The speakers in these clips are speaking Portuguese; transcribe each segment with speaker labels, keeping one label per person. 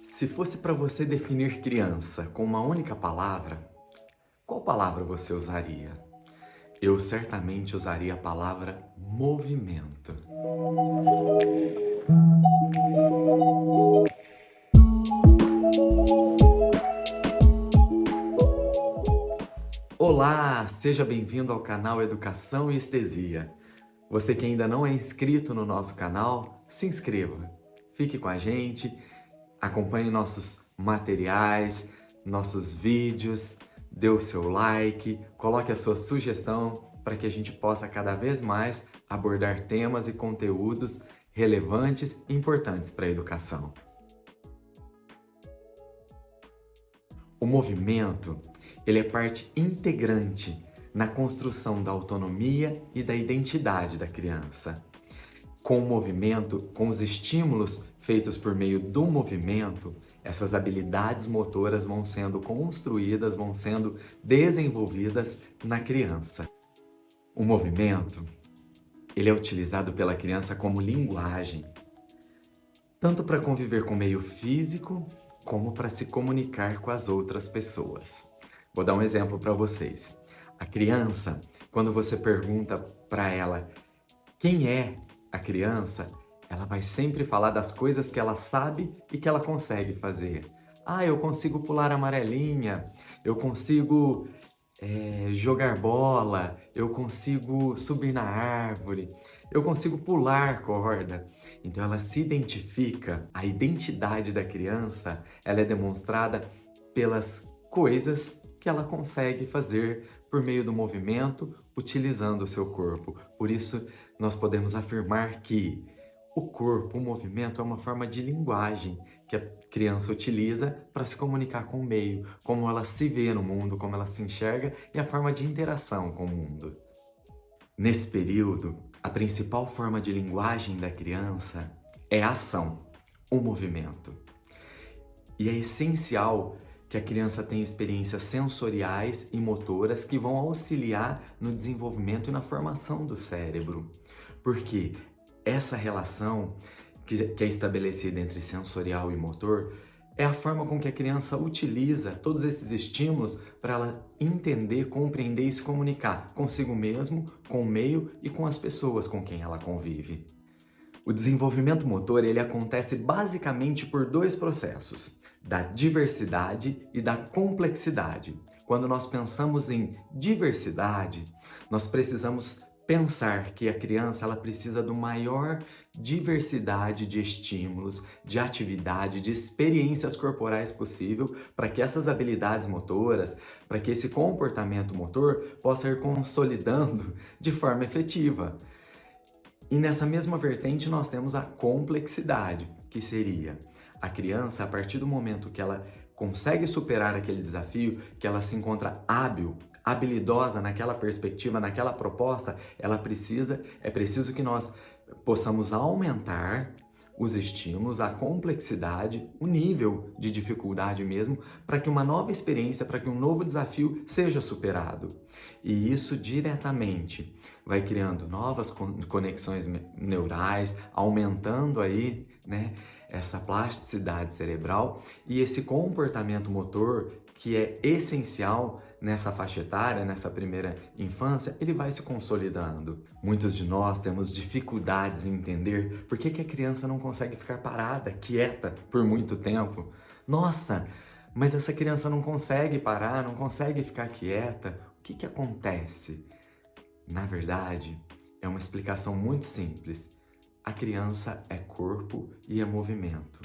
Speaker 1: Se fosse para você definir criança com uma única palavra, qual palavra você usaria? Eu certamente usaria a palavra movimento. Olá, seja bem-vindo ao canal Educação e Estesia. Você que ainda não é inscrito no nosso canal, se inscreva. Fique com a gente, acompanhe nossos materiais, nossos vídeos, dê o seu like, coloque a sua sugestão para que a gente possa cada vez mais abordar temas e conteúdos relevantes e importantes para a educação. O movimento, ele é parte integrante na construção da autonomia e da identidade da criança. Com o movimento, com os estímulos feitos por meio do movimento, essas habilidades motoras vão sendo construídas, vão sendo desenvolvidas na criança. O movimento, ele é utilizado pela criança como linguagem, tanto para conviver com o meio físico, como para se comunicar com as outras pessoas. Vou dar um exemplo para vocês. A criança, quando você pergunta para ela quem é a criança, ela vai sempre falar das coisas que ela sabe e que ela consegue fazer. Ah, eu consigo pular amarelinha, eu consigo jogar bola, eu consigo subir na árvore, eu consigo pular corda. Então ela se identifica, a identidade da criança, ela é demonstrada pelas coisas que ela consegue fazer por meio do movimento, utilizando o seu corpo. Por isso, nós podemos afirmar que o corpo, o movimento, é uma forma de linguagem que a criança utiliza para se comunicar com o meio, como ela se vê no mundo, como ela se enxerga e a forma de interação com o mundo. Nesse período, a principal forma de linguagem da criança é a ação, o movimento. E é essencial que a criança tenha experiências sensoriais e motoras que vão auxiliar no desenvolvimento e na formação do cérebro. Porque essa relação que é estabelecida entre sensorial e motor é a forma com que a criança utiliza todos esses estímulos para ela entender, compreender e se comunicar consigo mesmo, com o meio e com as pessoas com quem ela convive. O desenvolvimento motor, ele acontece basicamente por dois processos, da diversidade e da complexidade. Quando nós pensamos em diversidade, nós precisamos pensar que a criança ela precisa de maior diversidade de estímulos, de atividade, de experiências corporais possível para que essas habilidades motoras, para que esse comportamento motor possa ir consolidando de forma efetiva. E nessa mesma vertente nós temos a complexidade, que seria a criança, a partir do momento que ela consegue superar aquele desafio, que ela se encontra hábil, habilidosa naquela perspectiva, naquela proposta, é preciso que nós possamos aumentar os estímulos, a complexidade, o nível de dificuldade mesmo, para que uma nova experiência, para que um novo desafio seja superado. E isso diretamente vai criando novas conexões neurais, aumentando aí, essa plasticidade cerebral e esse comportamento motor que é essencial nessa faixa etária, nessa primeira infância, ele vai se consolidando. Muitos de nós temos dificuldades em entender por que a criança não consegue ficar parada, quieta, por muito tempo. Nossa, mas essa criança não consegue parar, não consegue ficar quieta. O que acontece? Na verdade, é uma explicação muito simples. A criança é corpo e é movimento.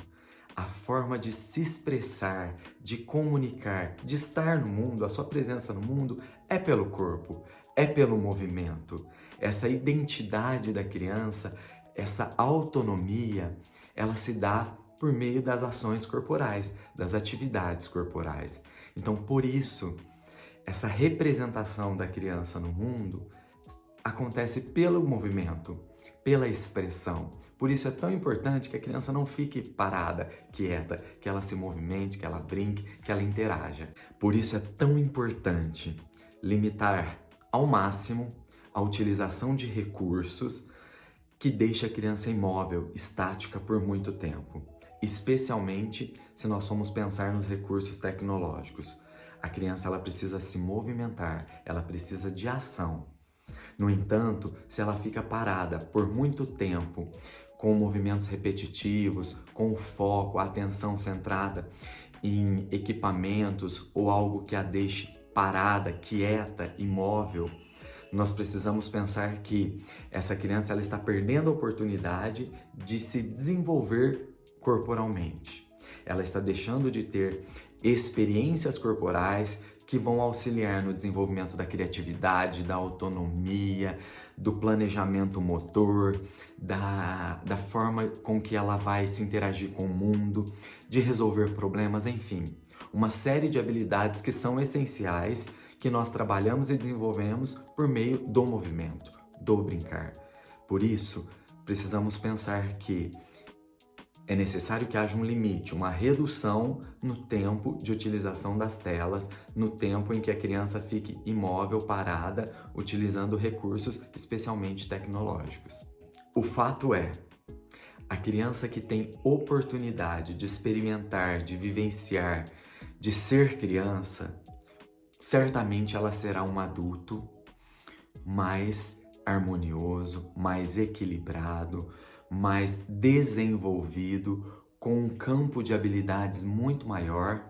Speaker 1: A forma de se expressar, de comunicar, de estar no mundo, a sua presença no mundo é pelo corpo, é pelo movimento. Essa identidade da criança, essa autonomia, ela se dá por meio das ações corporais, das atividades corporais. Então, por isso, essa representação da criança no mundo acontece pelo movimento, pela expressão. Por isso é tão importante que a criança não fique parada, quieta, que ela se movimente, que ela brinque, que ela interaja. Por isso é tão importante limitar ao máximo a utilização de recursos que deixa a criança imóvel, estática por muito tempo. especialmente se nós formos pensar nos recursos tecnológicos. A criança ela precisa se movimentar, ela precisa de ação. No entanto, se ela fica parada por muito tempo, com movimentos repetitivos, com o foco, a atenção centrada em equipamentos ou algo que a deixe parada, quieta, imóvel, nós precisamos pensar que essa criança ela está perdendo a oportunidade de se desenvolver corporalmente. Ela está deixando de ter experiências corporais que vão auxiliar no desenvolvimento da criatividade, da autonomia, do planejamento motor, da forma com que ela vai se interagir com o mundo, de resolver problemas, enfim. Uma série de habilidades que são essenciais, que nós trabalhamos e desenvolvemos por meio do movimento, do brincar. Por isso, precisamos pensar que é necessário que haja um limite, uma redução no tempo de utilização das telas, no tempo em que a criança fique imóvel, parada, utilizando recursos especialmente tecnológicos. O fato é, a criança que tem oportunidade de experimentar, de vivenciar, de ser criança, certamente ela será um adulto mais harmonioso, mais equilibrado, mais desenvolvido, com um campo de habilidades muito maior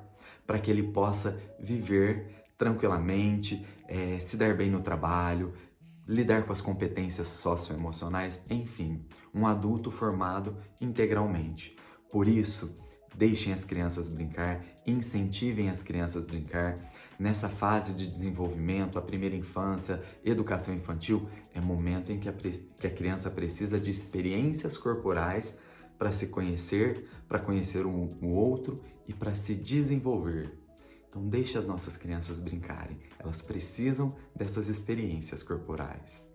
Speaker 1: para que ele possa viver tranquilamente, se dar bem no trabalho, lidar com as competências socioemocionais, enfim, um adulto formado integralmente. Por isso, deixem as crianças brincar, incentivem as crianças a brincar. Nessa fase de desenvolvimento, a primeira infância, educação infantil, é momento em que a criança precisa de experiências corporais para se conhecer, para conhecer o outro e para se desenvolver. Então deixe as nossas crianças brincarem, elas precisam dessas experiências corporais.